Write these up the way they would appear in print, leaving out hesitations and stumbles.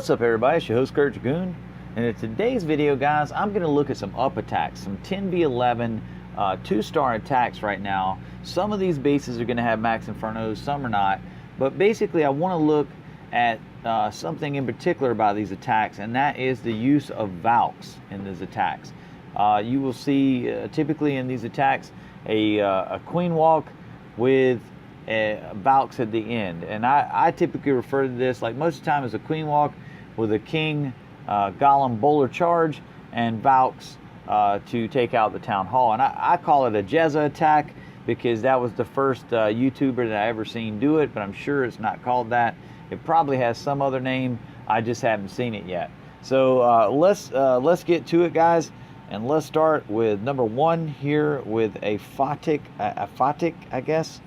What's up, everybody? It's your host, Kurt Dragoon, and in today's video, guys, I'm going to look at some up attacks, some 10v11 2-star attacks right now. Some of these bases are going to have max infernos, some are not, but basically I want to look at something in particular about these attacks, and that is the use of VALKs in these attacks. You will see typically in these attacks a queen walk with VALKs at the end, and I typically refer to this, like most of the time, as a queen walk with a king, golem, bowler charge, and VALKs to take out the town hall. And I call it a Jezza attack because that was the first YouTuber that I ever seen do it, but I'm sure it's not called that. It probably has some other name. I just haven't seen it yet. So let's get to it, guys, and let's start with number one here with a Photic, I guess.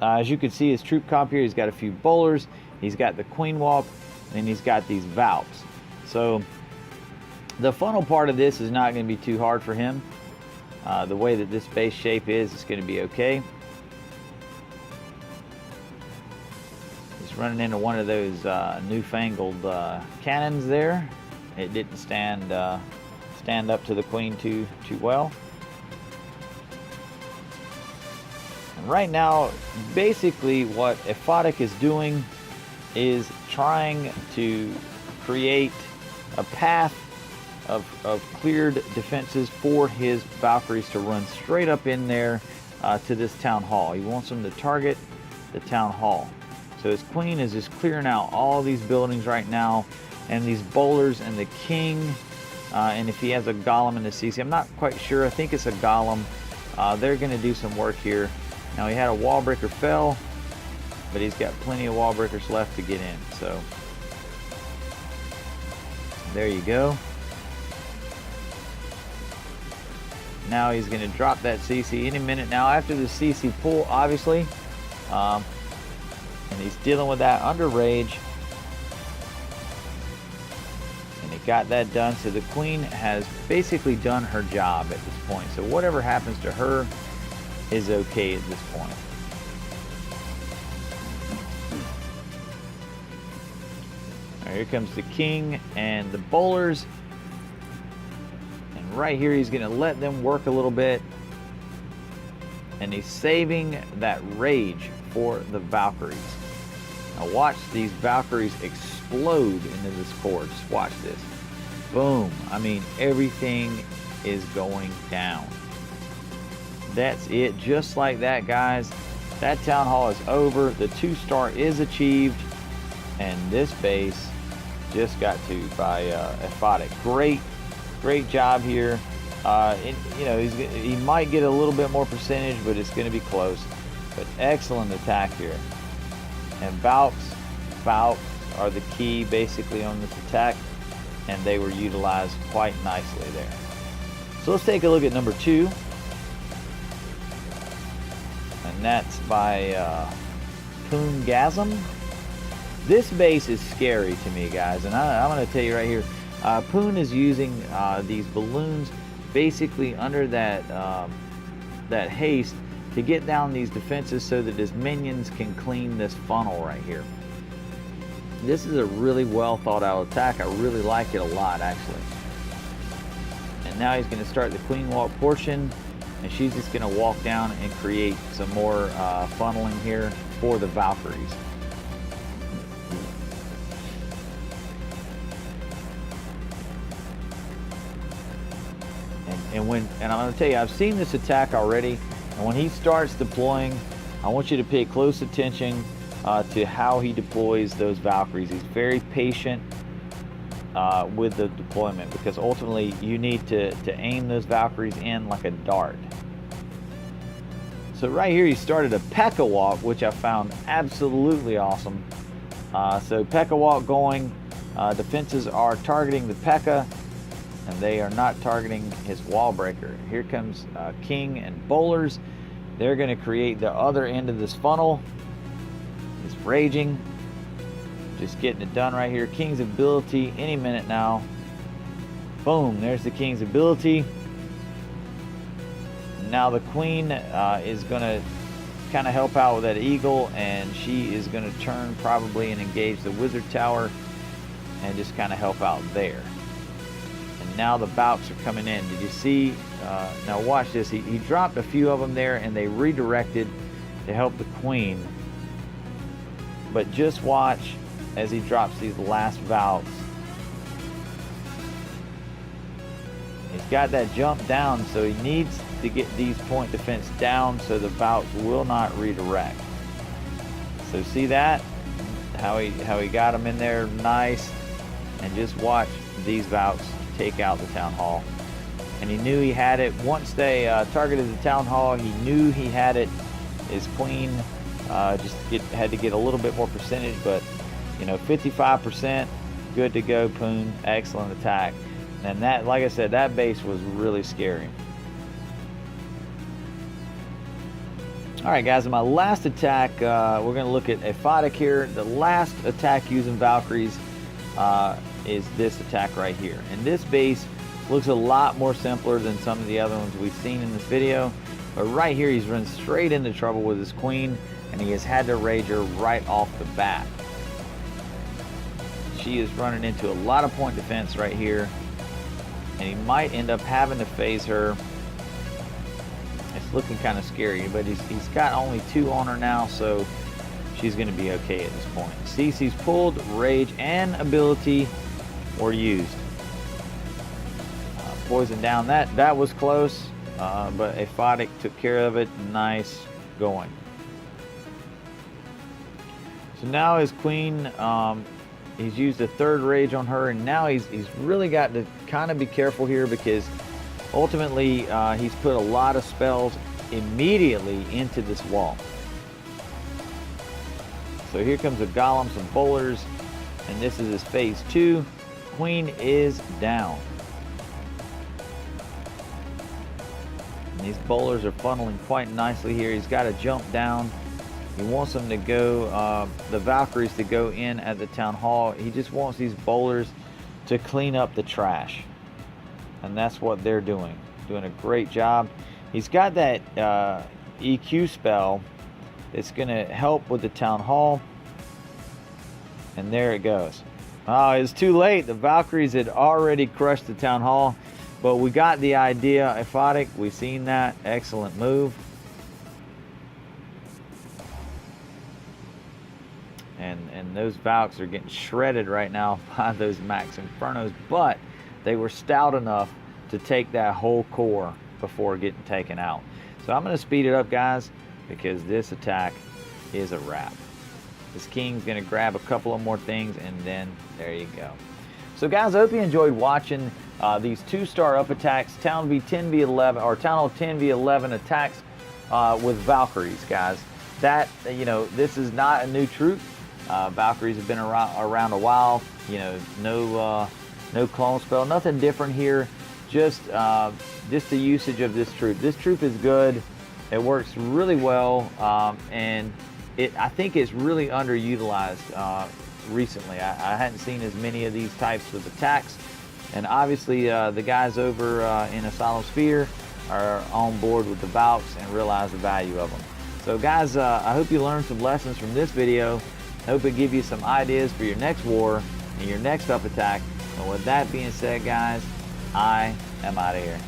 As you can see, his troop comp here, he's got a few bowlers, he's got the queen walk, and he's got these VALKs. So the funnel part of this is not going to be too hard for him. The way that this base shape is, it's going to be okay. He's running into one of those newfangled cannons there. It didn't stand up to the queen too well. Right now, basically what a Photic is doing is trying to create a path of cleared defenses for his Valkyries to run straight up in there to this town hall. He wants them to target the town hall. So his queen is just clearing out all these buildings right now, and these bowlers and the king, and if he has a golem in the CC, I'm not quite sure. I think it's a golem. They're going to do some work here. Now, he had a wall breaker fell, but he's got plenty of wall breakers left to get in. So there you go. Now he's going to drop that CC any minute now after the CC pull, obviously. And he's dealing with that under rage. And he got that done. So the queen has basically done her job at this point. So whatever happens to her is okay at this point. Right, here comes the king and the bowlers, and right here he's going to let them work a little bit, and he's saving that rage for the Valkyries. Now watch these Valkyries explode into this board. Just watch this. Boom. I mean, everything is going down. That's it, just like that, guys. That town hall is over. The 2-star is achieved, and this base just got to by a Photic. Great job here. You know, he might get a little bit more percentage, but it's going to be close. But excellent attack here. And VALKs are the key basically on this attack, and they were utilized quite nicely there. So let's take a look at number two. And that's by gasm. This base is scary to me, guys, and I'm going to tell you right here. Poon is using these balloons basically under that haste to get down these defenses so that his minions can clean this funnel right here. This is a really well thought out attack. I really like it a lot, actually. And now he's going to start the queen walk portion, and she's just going to walk down and create some more funneling here for the Valkyries. And I'm going to tell you, I've seen this attack already, and when he starts deploying, I want you to pay close attention to how he deploys those Valkyries. He's very patient with the deployment, because ultimately you need to aim those Valkyries in like a dart. So right here he started a P.E.K.K.A. walk, which I found absolutely awesome. So P.E.K.K.A. walk going, defenses are targeting the P.E.K.K.A. and they are not targeting his wall breaker. Here comes king and bowlers. They're going to create the other end of this funnel. He's raging, just getting it done right here. King's ability any minute now. Boom, there's the king's ability. Now the queen is going to kind of help out with that eagle, and she is going to turn probably and engage the wizard tower. and just kind of help out there. And now the VALKs are coming in. Did you see? Now watch this. He dropped a few of them there, and they redirected to help the queen. But just watch as he drops these last VALKs. He's got that jump down, so he needs to get these point defense down so the VALKs will not redirect. So see that? How he got them in there nice. And just watch these VALKs take out the town hall. And he knew he had it. Once they targeted the town hall, he knew he had it. His queen just had to get a little bit more percentage, but you know, 55%, good to go, Poon. Excellent attack. And that, like I said, that base was really scary. All right, guys, in my last attack, we're going to look at a Photic here. The last attack using Valkyries is this attack right here. And this base looks a lot more simpler than some of the other ones we've seen in this video. But right here, he's run straight into trouble with his queen, and he has had to rage her right off the bat. She is running into a lot of point defense right here, and he might end up having to phase her. It's looking kind of scary, but he's got only 2 on her now, so she's going to be okay at this point. CC's pulled, rage, and ability were used. Poison down, that was close, but a Photic took care of it. Nice going. So now his queen, he's used a 3rd rage on her, and now he's really got to kind of be careful here, because ultimately he's put a lot of spells immediately into this wall. So here comes a golem, some bowlers, and this is his phase 2. Queen is down. And these bowlers are funneling quite nicely here. He's got to jump down. He wants them to go, the Valkyries to go in at the town hall. He just wants these bowlers to clean up the trash. And that's what they're doing. Doing a great job. He's got that EQ spell that's going to help with the town hall. And there it goes. Oh, it's too late. The Valkyries had already crushed the town hall. But we got the idea. A Photic, we've seen that. Excellent move. And those VALKs are getting shredded right now by those Max Infernos, but they were stout enough to take that whole core before getting taken out. So I'm going to speed it up, guys, because this attack is a wrap. This king's going to grab a couple of more things, and then there you go. So guys, I hope you enjoyed watching these 2-star up attacks, Town V10v11 or Town Hall 10v11 attacks with Valkyries, guys. That, you know, this is not a new troop. Valkyries have been around a while. You know, no clone spell, nothing different here. Just the usage of this troop. This troop is good. It works really well, and I think it's really underutilized recently. I hadn't seen as many of these types of attacks, and obviously the guys over in Asylum Sphere are on board with the VALKs and realize the value of them. So guys, I hope you learned some lessons from this video. I hope it gives you some ideas for your next war and your next up attack. And with that being said, guys, I am out of here.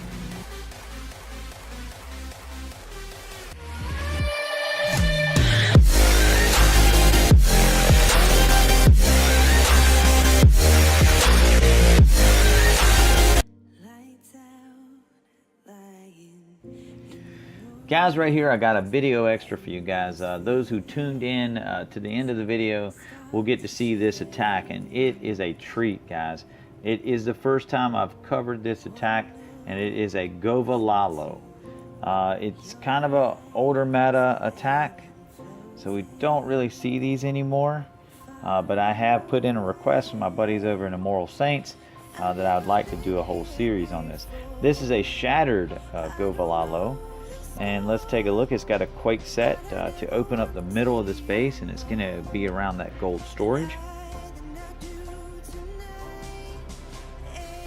Guys, right here I got a video extra for you guys. Those who tuned in to the end of the video will get to see this attack, and it is a treat, guys. It is the first time I've covered this attack, and it is a Gova-Lalo. It's kind of an older meta attack, so we don't really see these anymore, but I have put in a request from my buddies over in Immoral Saints that I would like to do a whole series on this. This is a shattered Gova-Lalo. And let's take a look. It's got a quake set to open up the middle of the space, and it's going to be around that gold storage.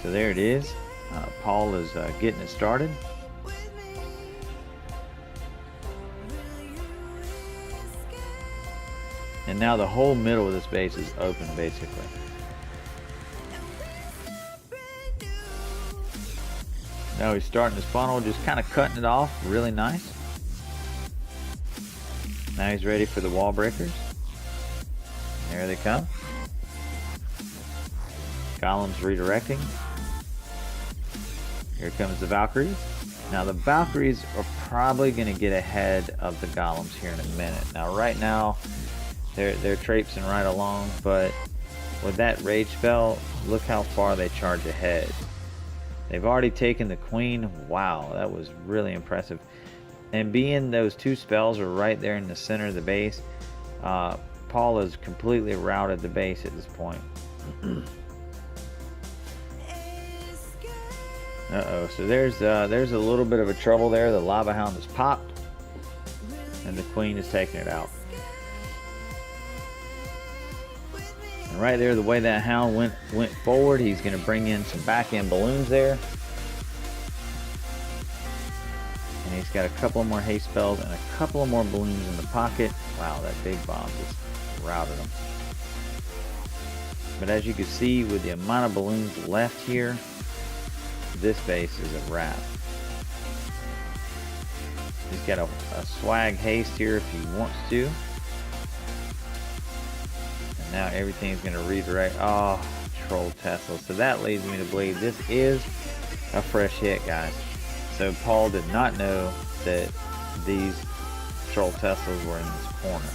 So there it is. Paul is getting it started. And now the whole middle of the space is open, basically. Now he's starting his funnel, just kind of cutting it off, really nice. Now he's ready for the wall breakers. There they come. Golem's redirecting. Here comes the Valkyries. Now the Valkyries are probably going to get ahead of the golems here in a minute. Now right now they're traipsing right along, but with that rage spell, look how far they charge ahead. They've already taken the queen. Wow, that was really impressive. And being those two spells are right there in the center of the base, Paul has completely routed the base at this point. Uh-oh, so there's a little bit of a trouble there. The lava hound has popped, and the queen is taking it out. And right there, the way that hound went forward, he's going to bring in some back-end balloons there. And he's got a couple more haste spells and a couple of more balloons in the pocket. Wow, that big bomb just routed him. But as you can see, with the amount of balloons left here, this base is a wrap. He's got a swag haste here if he wants to. And now everything's going to redirect. Oh, troll Tesla. So that leads me to believe this is a fresh hit, guys. So Paul did not know that these troll Teslas were in this corner.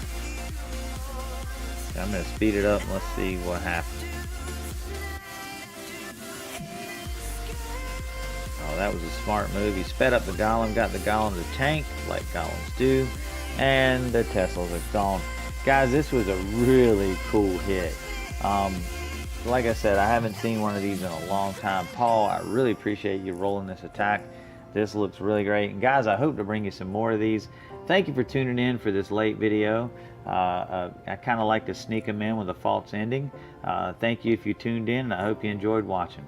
So I'm going to speed it up and let's see what happens. Oh, that was a smart move. He sped up the golem, got the golem to tank like golems do, and the Teslas are gone. Guys, this was a really cool hit. Like I said, I haven't seen one of these in a long time. Paul, I really appreciate you rolling this attack. This looks really great. And guys, I hope to bring you some more of these. Thank you for tuning in for this late video. I kind of like to sneak them in with a false ending. Thank you if you tuned in, and I hope you enjoyed watching.